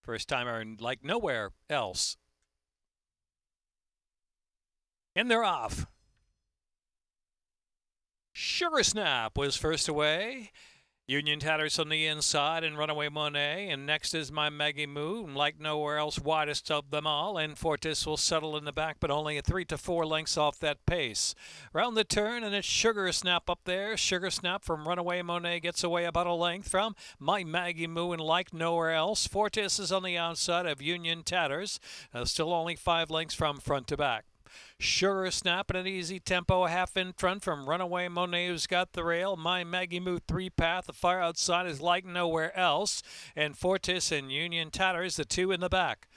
First timer like nowhere else. And they're off. Sugar Snap was first away. Union Tatters on the inside and Runaway Monet. And next is My Maggie Moo, like nowhere else, widest of them all. And Fortis will settle in the back, but only a 3 to 4 lengths off that pace. Round the turn, and it's Sugar Snap up there. Sugar Snap from Runaway Monet gets away about a length from My Maggie Moo and like nowhere else. Fortis is on the outside of Union Tatters, still only 5 lengths from front to back. Sugar Snap at an easy tempo, a half in front from Runaway Monet, who's got the rail. My Maggie Moo 3-path. The fire outside is like nowhere else. And Fortis and Union Tatters, the 2 in the back.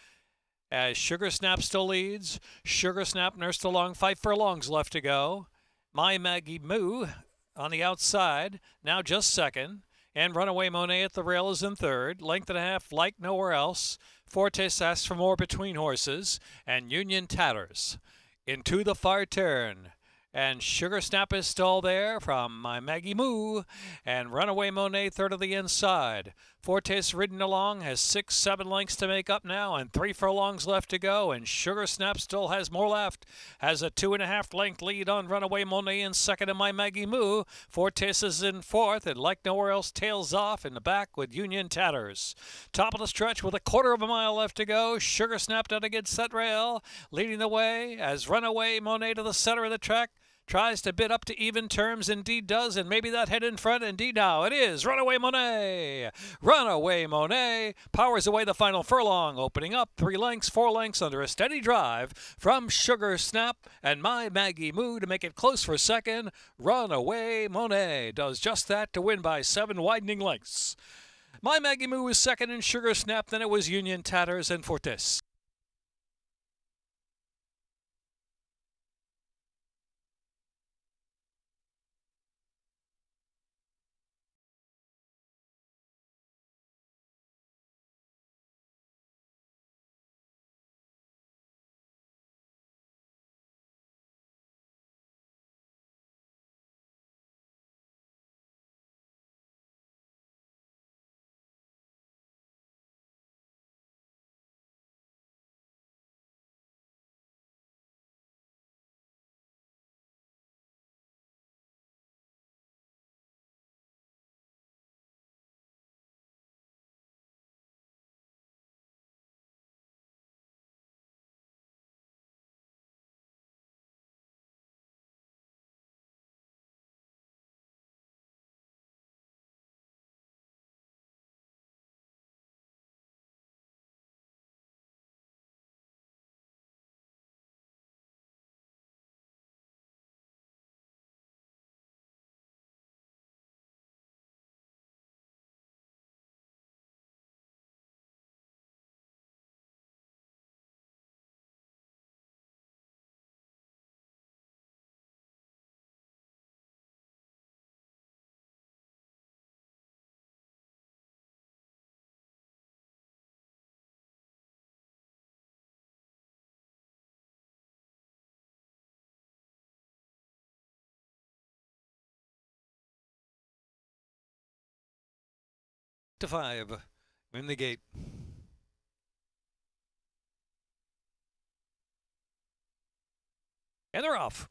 As Sugar Snap still leads, Sugar Snap nursed along, 5 furlongs left to go. My Maggie Moo on the outside, now just second. And Runaway Monet at the rail is in third. Length and a half like nowhere else. Fortis asks for more between horses. And Union Tatters into the far turn. And Sugar Snap is still there from My Maggie Moo. And Runaway Monet third of the inside. Fortis ridden along, has 6-7 lengths to make up now, and 3 furlongs left to go. And Sugar Snap still has more left. Has a 2.5 length lead on Runaway Monet in second and My Maggie Moo. Fortis is in fourth, and like nowhere else tails off in the back with Union Tatters. Top of the stretch with a 1/4 of a mile left to go. Sugar Snap down against that rail, leading the way as Runaway Monet to the center of the track. Tries to bid up to even terms, indeed does, and maybe that head in front, indeed now. It is Runaway Monet. Runaway Monet powers away the final furlong, opening up 3 lengths, 4 lengths under a steady drive from Sugar Snap and My Maggie Moo to make it close for second. Runaway Monet does just that to win by 7 widening lengths. My Maggie Moo was second in Sugar Snap, then it was Union Tatters and Fortis. To 5 in the gate. And they're off.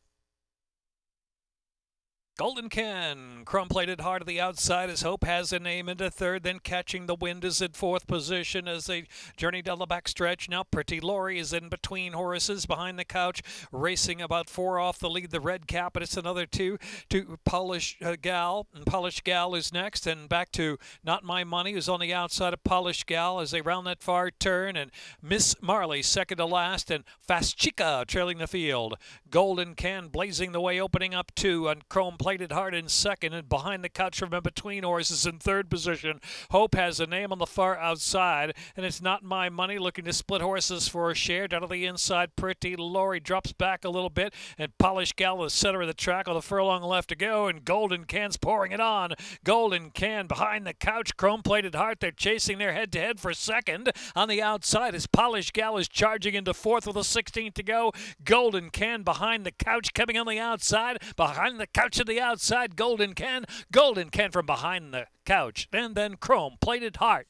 Golden Can, chrome-plated hard to the outside as Hope has a name into third, then catching the wind is in fourth position as they journey down the back stretch. Now Pretty Laurie is in between horses behind the couch, racing about 4 off the lead. The red cap, but it's another 2 to Polish Gal, and Polish Gal is next, and back to Not My Money, who's on the outside of Polish Gal as they round that far turn, and Miss Marley second to last, and Fast Chica trailing the field. Golden Can blazing the way, opening up 2 on chrome-plated hard in second, and behind the couch from in between horses in third position. Hope has a name on the far outside, and it's Not My Money looking to split horses for a share. Down to the inside, Pretty Laurie drops back a little bit, and Polish Gal the center of the track with a furlong left to go, and Golden Can's pouring it on. Golden Can behind the couch, chrome-plated heart. They're chasing their head-to-head for second. On the outside as Polish Gal is charging into fourth with a 16th to go. Golden Can behind the couch coming on the outside. Behind the couch of the outside, Golden Can from behind the couch, and then Chrome Plated Heart.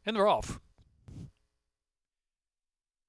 And they're off.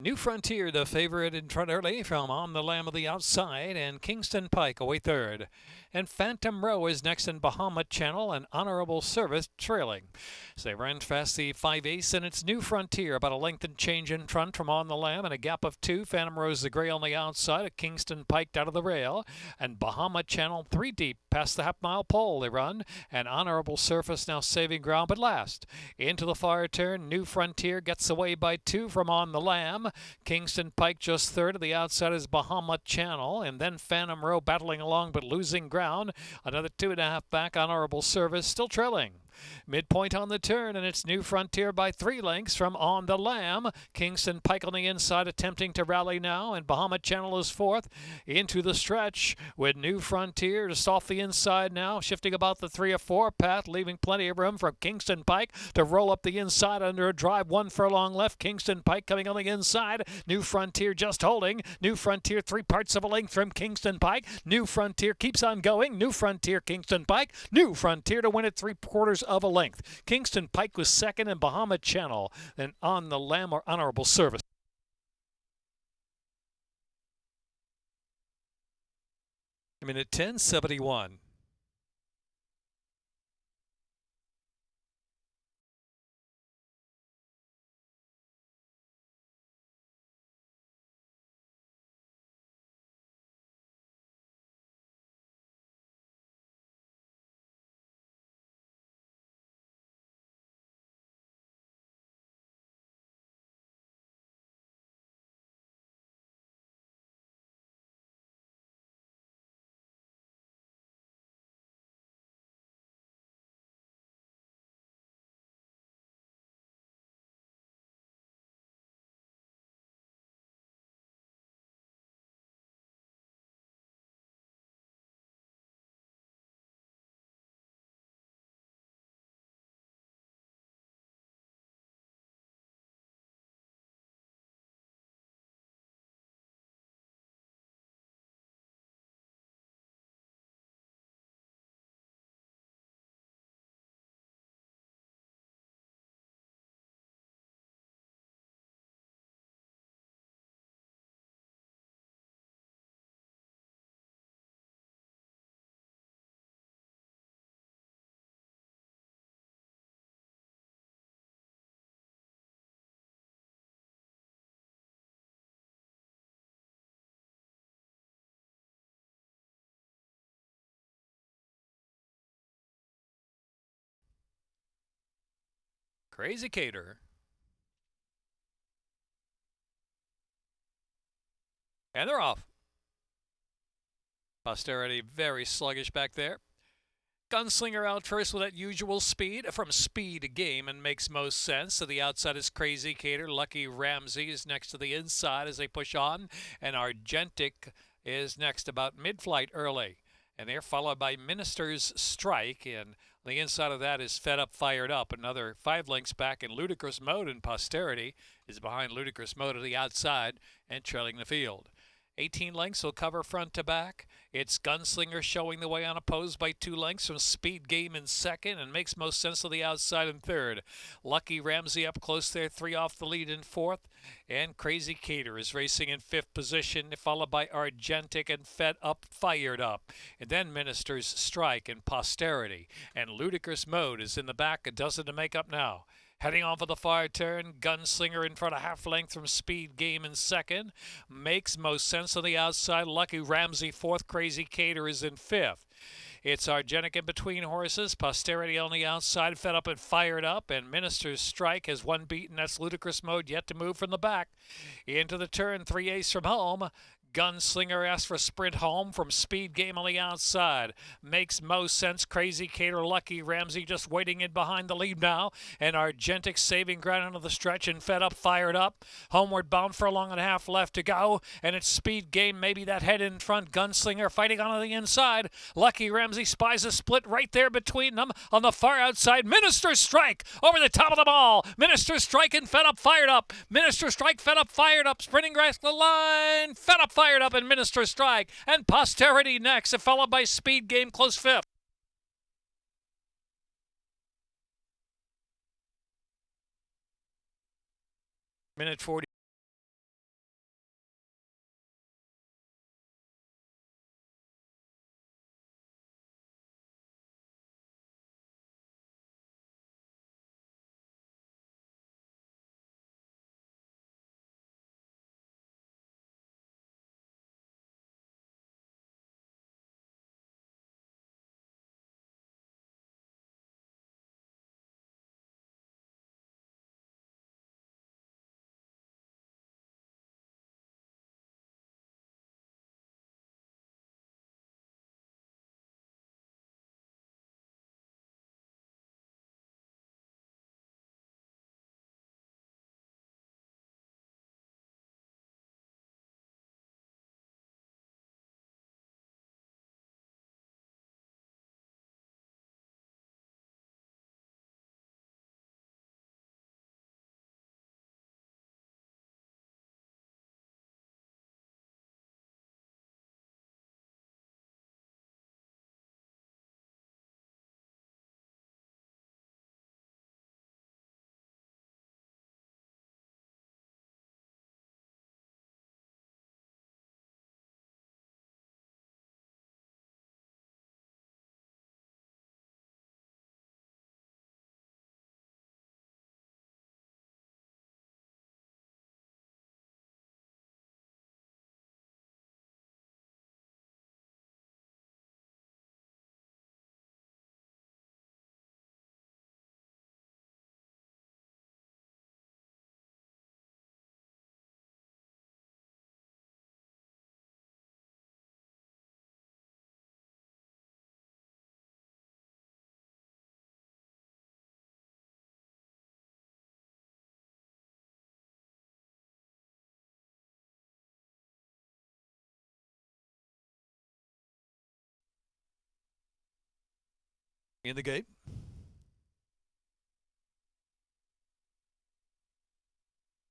New Frontier, the favorite in front early from On the Lamb of the Outside, and Kingston Pike away third. And Phantom Row is next in Bahama Channel, and Honorable Service trailing. So they ran fast the 5/8, and it's New Frontier, about a length and change in front from On the Lamb, and a gap of 2. Phantom Row's the gray on the outside, of Kingston Pike out of the rail, and Bahama Channel 3 deep past the half-mile pole they run, and Honorable Surface now saving ground, but last. Into the far turn, New Frontier gets away by 2 from On the Lamb. Kingston Pike just third. To the outside is Bahama Channel, and then Phantom Row battling along but losing ground. Another 2.5 back. Honorable Service still trailing. Midpoint on the turn, and it's New Frontier by 3 lengths from On the Lamb. Kingston Pike on the inside attempting to rally now, and Bahama Channel is fourth. Into the stretch with New Frontier just off the inside now, shifting about the 3 or 4 path, leaving plenty of room for Kingston Pike to roll up the inside under a drive. 1 furlong left. Kingston Pike coming on the inside. New Frontier just holding. New Frontier 3 parts of a length from Kingston Pike. New Frontier keeps on going. New Frontier, Kingston Pike. New Frontier to win it 3/4 of a length. Kingston Pike was second, and Bahama Channel then On the Lamb or Honorable Service. I mean, at 10:71. Crazy Cater. And they're off. Posterity very sluggish back there. Gunslinger out first with that usual speed from Speed Game and makes most sense. To the outside is Crazy Cater. Lucky Ramsey is next to the inside as they push on. And Argentic is next about mid-flight early. And they're followed by Minister's Strike. And on the inside of that is Fed Up, Fired Up. Another 5 lengths back in Ludicrous Mode, and Posterity is behind Ludicrous Mode to the outside and trailing the field. 18 lengths will cover front to back. It's Gunslinger showing the way unopposed by 2 lengths from Speed Game in second, and makes most sense to the outside in third. Lucky Ramsey up close there, 3 off the lead in fourth. And Crazy Cater is racing in 5th position, followed by Argentic and Fed Up, Fired Up. And then Minister's Strike and Posterity. And Ludicrous Mode is in the back, a dozen to make up now. Heading on for the far turn, Gunslinger in front of half length from Speed Game in second. Makes most sense on the outside. Lucky Ramsey fourth. Crazy Cater is in fifth. It's Argentic in between horses. Posterity on the outside, Fed Up and Fired Up. And Minister's Strike has one beaten. That's Ludicrous Mode yet to move from the back. Into the turn, 3/8 from home. Gunslinger asks for sprint home from Speed Game on the outside. Makes most sense. Crazy Cater, Lucky Ramsey just waiting in behind the lead now. And Argentic saving ground into the stretch and Fed Up, Fired Up. Homeward bound for a long and a half left to go. And it's Speed Game, maybe that head in front. Gunslinger fighting on the inside. Lucky Ramsey spies a split right there between them. On the far outside, Minister's Strike over the top of them all. Minister's Strike and Fed Up, Fired Up. Minister's Strike, Fed Up, Fired Up. Sprinting across the line. Fed Up, Fired Up, and Minister's Strike. And Posterity next, followed by Speed Game close fifth. Minute 40. In the gate.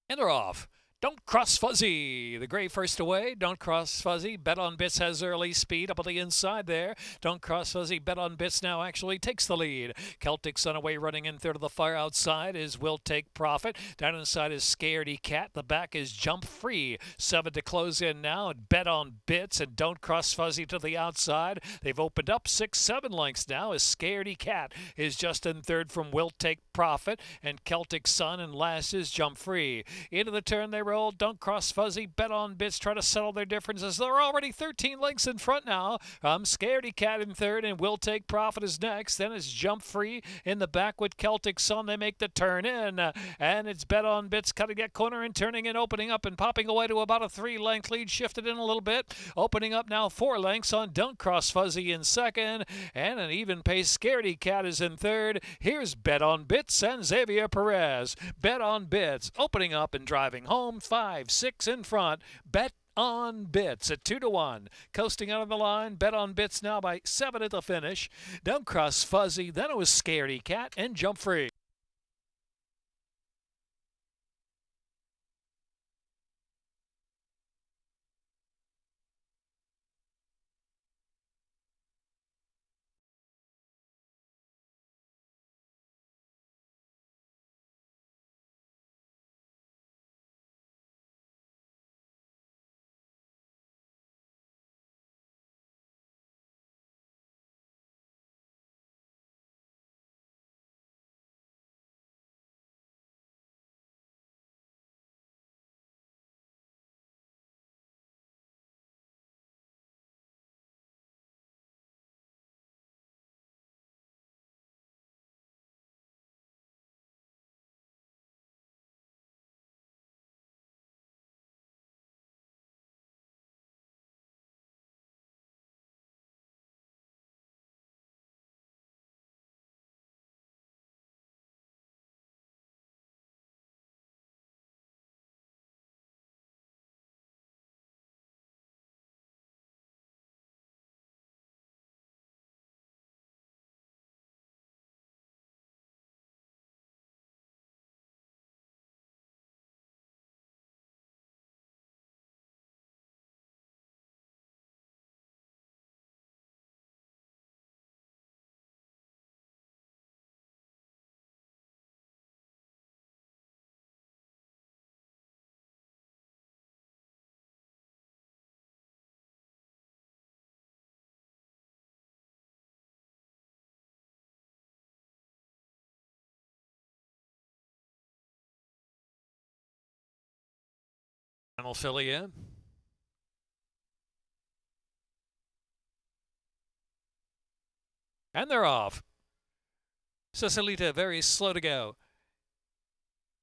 And they're off. Don't Cross Fuzzy. The gray first away. Don't Cross Fuzzy. Bet on Bits has early speed up on the inside there. Don't Cross Fuzzy. Bet on Bits now actually takes the lead. Celtic Sun away running in third of the fire outside is Will Take Profit. Down inside is Scaredy Cat. The back is Jump Free. 7 to close in now. And Bet on Bits and Don't Cross Fuzzy to the outside. They've opened up 6-7 lengths now as Scaredy Cat is just in third from Will Take Profit. And Celtic Sun and last is Jump Free. Into the turn they roll. Don't Cross Fuzzy. Bet on Bits. Try to settle their differences. They're already 13 lengths in front now. Scaredy Cat in third and Will Take Profit is next. Then it's Jump Free in the back with Celtic Sun. They make the turn in. And it's Bet on Bits cutting that corner and turning and opening up and popping away to about a 3-length lead. Shifted in a little bit. Opening up now 4 lengths on Don't Cross Fuzzy in second. And an even pace Scaredy Cat is in third. Here's Bet on Bits and Xavier Perez. Bet on Bits opening up and driving home 5-6 in front. Bet on Bits at 2-1. Coasting out of the line. Bet on Bits now by 7 at the finish. Don't Cross Fuzzy. Then it was Scaredy Cat and Jump Free. Final filly in. And they're off. Cecilita very slow to go.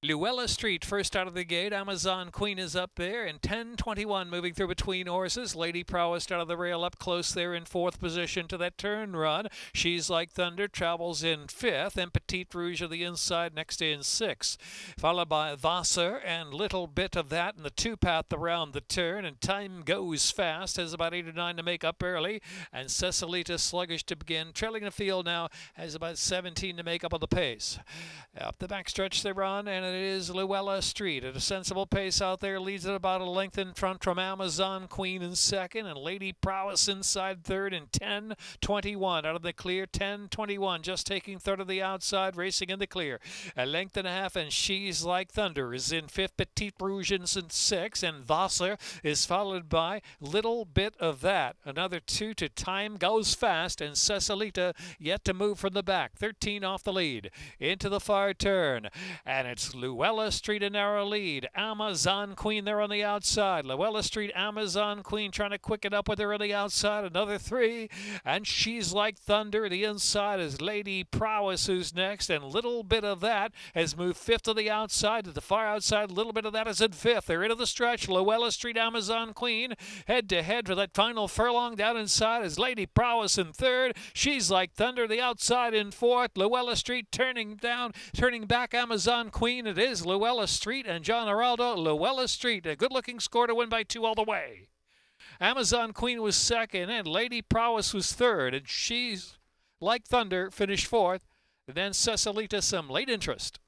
Luella Street first out of the gate. Amazon Queen is up there, and 10:21 moving through between horses. Lady Prowess out of the rail up close there in fourth position to that turn run. She's Like Thunder travels in fifth, and Petite Rouge of the inside next in sixth, followed by Vassar and Little Bit of That in the two-path around the turn, and Time Goes Fast has about 8 or 9 to make up early, and Cecilita sluggish to begin. Trailing the field now has about 17 to make up on the pace. Up the backstretch they run, and it is Luella Street at a sensible pace out there, leads it about a length in front from Amazon Queen in second, and Lady Prowess inside third, and 10:21 out of the clear. 10:21 just taking third of the outside, racing in the clear a length and a half, and She's Like Thunder is in fifth. Petite Rouge in sixth, and Vassar is followed by Little Bit of That. Another 2 to Time Goes Fast, and Cecilita yet to move from the back. 13 off the lead into the far turn, and it's Luella Street a narrow lead. Amazon Queen there on the outside. Luella Street, Amazon Queen trying to quicken up with her on the outside. Another 3, and She's Like Thunder. The inside is Lady Prowess, who's next, and Little Bit of That has moved fifth to the outside. To the far outside, Little Bit of That is in fifth. They're into the stretch. Luella Street, Amazon Queen head to head for that final furlong. Down inside is Lady Prowess in third. She's Like Thunder the outside in fourth. Luella Street turning back. Amazon Queen. It is Luella Street and John Araldo. Luella Street, a good-looking score to win by 2 all the way. Amazon Queen was second, and Lady Prowess was third, and She's Like Thunder finished fourth. And then Cecilita, some late interest.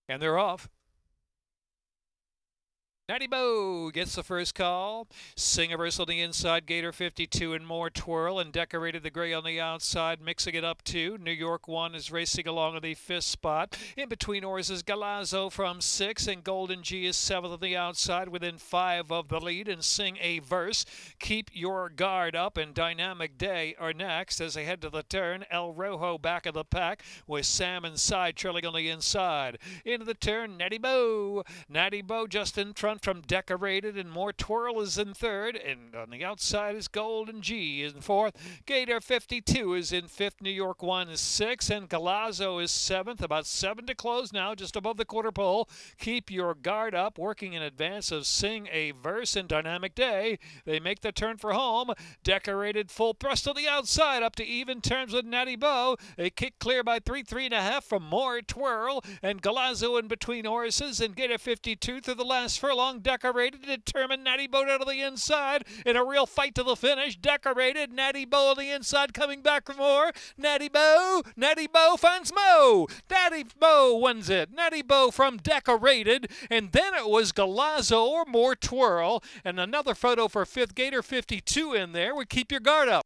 And they're off. Natty Bo gets the first call. Singaverse on the inside, Gator 52 and More Twirl, and Decorated the Gray on the outside, mixing it up too. New York 1 is racing along in the fifth spot. In between horses, Galazzo from 6, and Golden G is 7th on the outside, within 5 of the lead, and Sing a Verse. Keep Your Guard Up and Dynamic Day are next as they head to the turn. El Rojo back of the pack with Sam inside, trailing on the inside. Into the turn, Natty Bo. Natty Bo just in front from Decorated, and More Twirl is in third, and on the outside is Golden G in fourth. Gator 52 is in fifth. New York 1 is sixth, and Galazzo is 7th. About 7 to close now, just above the quarter pole. Keep Your Guard Up, working in advance of Sing a Verse and Dynamic Day. They make the turn for home. Decorated full thrust to the outside, up to even terms with Natty Bo. They kick clear by 3.5 from More Twirl, and Galazzo in between horses, and Gator 52 through the last furlong. long. Decorated, determined. Natty Boat out of the inside in a real fight to the finish. Decorated, Natty Bow on the inside coming back for more. Natty Bow finds Mo. Natty Bow wins it. Natty Bow from Decorated, and then it was Galazzo or more twirl, and another photo for fifth Gator 52 in there would keep your guard up.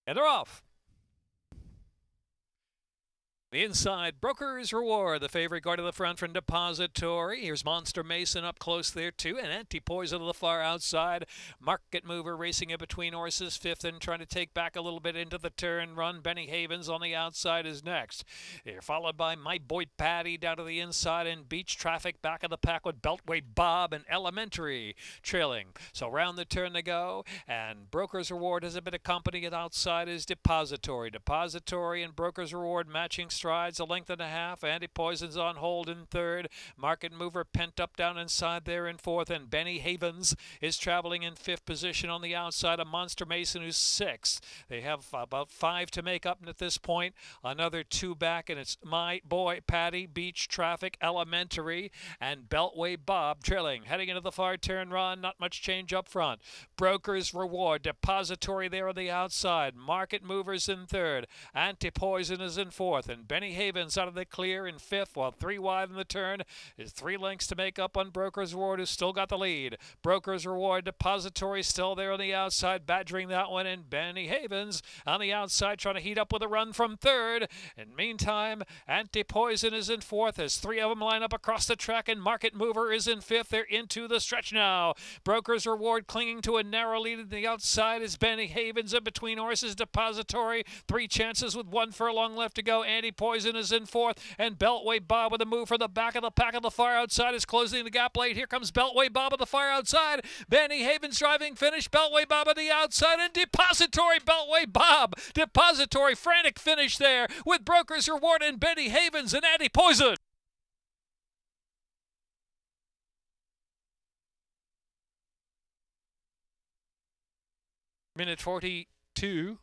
And they're off. The inside, Broker's Reward, the favorite guard to the front from Depository. Here's Monster Mason up close there, too. And Anti-Poison to the far outside. Market Mover racing in between horses, fifth and trying to take back a little bit into the turn run. Benny Havens on the outside is next. They're followed by My Boy Patty down to the inside, and Beach Traffic back of the pack with Beltway Bob and Elementary trailing. So round the turn to go, and Broker's Reward has a bit of company. And outside is Depository. Depository and Broker's Reward matching strides, a length and a half. Anti-Poison's on hold in third. Market Mover pent up down inside there in fourth, and Benny Havens is traveling in fifth position on the outside of Monster Mason, who's sixth. They have about five to make up at this point. Another two back, and it's My Boy Patty, Beach Traffic, Elementary, and Beltway Bob trailing. Heading into the far turn run, not much change up front. Broker's Reward, Depository there on the outside. Market Movers in third. Anti-Poison is in fourth, and Benny Havens out of the clear in fifth, while three wide in the turn is 3 lengths to make up on Broker's Reward, who's still got the lead. Broker's Reward, Depository still there on the outside, badgering that one, and Benny Havens on the outside trying to heat up with a run from third. And meantime, Anti-Poison is in fourth as 3 of them line up across the track, and Market Mover is in fifth. They're into the stretch now. Broker's Reward clinging to a narrow lead at the outside is Benny Havens in between horses. Depository, 3 chances with 1 furlong left to go. Anti-Poison is in fourth, and Beltway Bob with a move for the back of the pack on the far outside is closing the gap late. Here comes Beltway Bob on the far outside. Benny Havens driving finish. Beltway Bob on the outside, and Depository, Beltway Bob. Depository, frantic finish there with Broker's Reward and Benny Havens and Anti-Poison. Minute 42.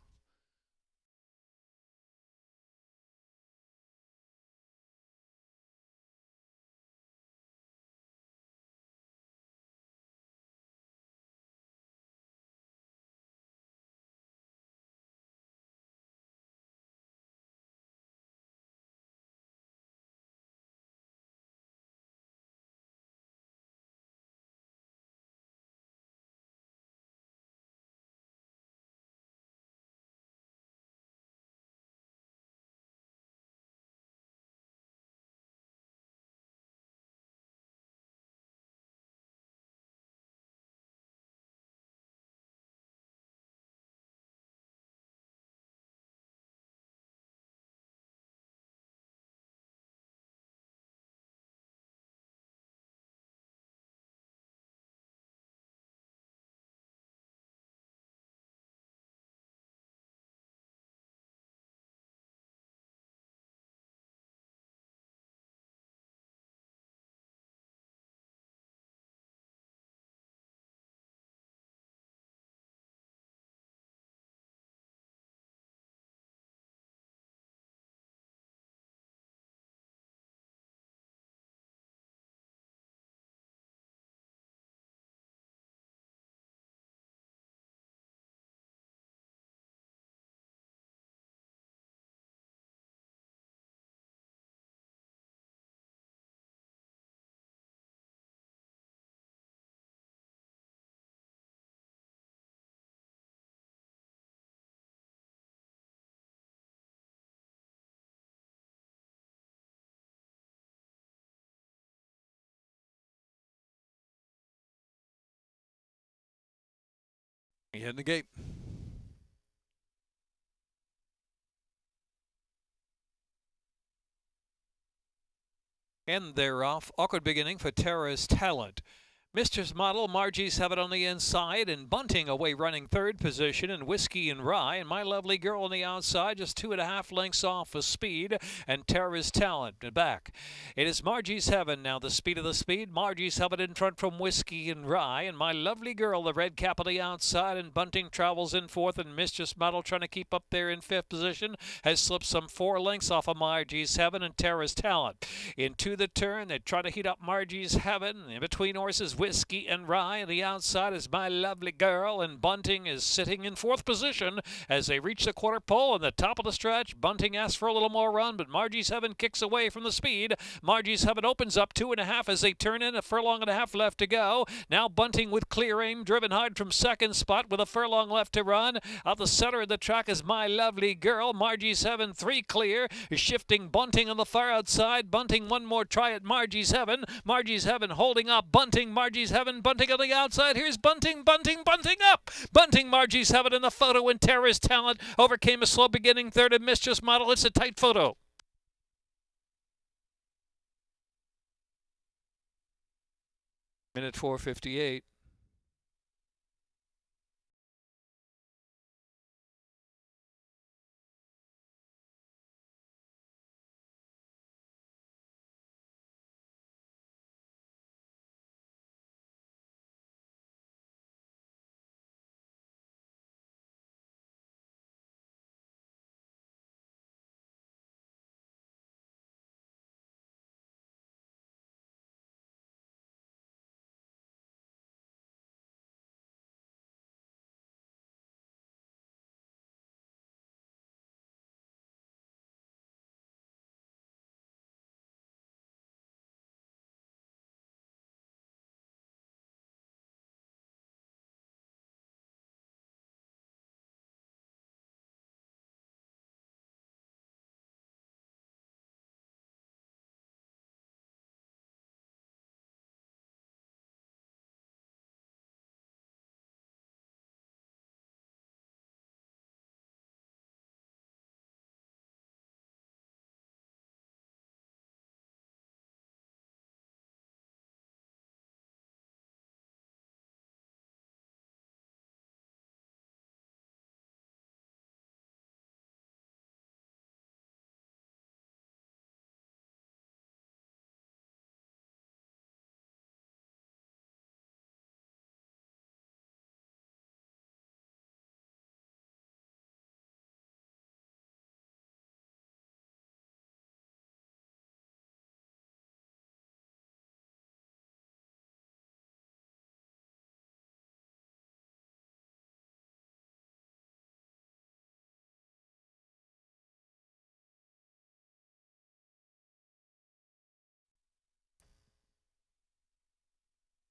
In the gate. And they're off. Awkward beginning for Tara's Talent. Mistress Model, Margie's Have It on the inside, and Bunting away running third position, and Whiskey and Rye, and My Lovely Girl on the outside, just 2.5 lengths off for speed, and Tara's Talent back. It is Margie's Heaven now, the speed of the speed. Margie's Have It in front from Whiskey and Rye, and My Lovely Girl, the red cap on the outside, and Bunting travels in fourth, and Mistress Model trying to keep up there in fifth position, has slipped some 4 lengths off of Margie's Heaven and Tara's Talent. Into the turn, they try to heat up Margie's Heaven. In between horses, Whiskey and Rye. The outside is My Lovely Girl, and Bunting is sitting in fourth position as they reach the quarter pole. And the top of the stretch, Bunting asks for a little more run, but Margie's Heaven kicks away from the speed. Margie's Heaven opens up 2.5 as they turn in, 1.5 furlongs left to go. Now Bunting with clear aim, driven hard from second spot with 1 furlong left to run. Out the center of the track is My Lovely Girl. Margie's Heaven 3 clear, shifting Bunting on the far outside. Bunting one more try at Margie's Heaven. Margie's Heaven holding up Bunting. Margie's Heaven, Bunting on the outside. Here's Bunting up. Bunting, Margie's Heaven in the photo, and Tara's Talent overcame a slow beginning third and Mistress Model. It's a tight photo. Minute 4:58.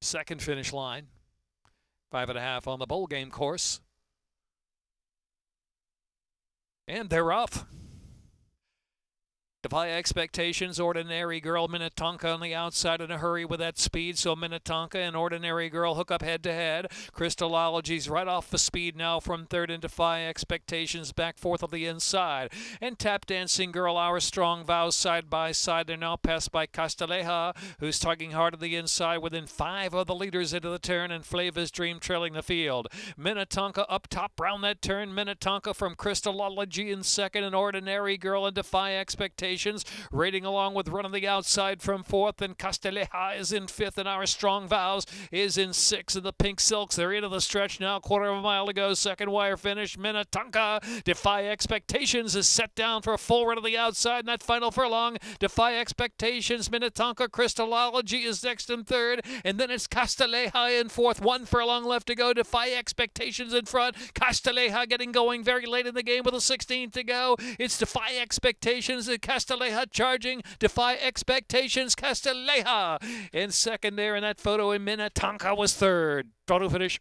Second finish line. 5.5 on the bowl game course. And they're off. Defy Expectations, Ordinary Girl, Minnetonka on the outside in a hurry with that speed. So Minnetonka and Ordinary Girl hook up head-to-head. Crystalology's right off the speed now from third, and Defy Expectations back fourth of the inside. And Tap Dancing Girl, Our Strong Vows side by side. They're now passed by Castilleja, who's tugging hard on the inside within 5 of the leaders into the turn, and Flava's Dream trailing the field. Minnetonka up top round that turn. Minnetonka from Crystalology in second, and Ordinary Girl and Defy Expectations rating along with Run on the outside from fourth, and Castilleja is in fifth, and Our Strong Vows is in sixth. And the Pink Silks, they're into the stretch now, 1/4 mile to go, second wire finish. Minnetonka, Defy Expectations is set down for a full run on the outside in that final furlong. Defy Expectations, Minnetonka, Crystalology is next and third, and then it's Castilleja in fourth, 1 furlong left to go. Defy Expectations in front. Castilleja getting going very late in the game with a 16th to go. It's Defy Expectations and Castilleja charging. Defy Expectations, Castilleja in second there in that photo, and Minnetonka was third. Photo finish.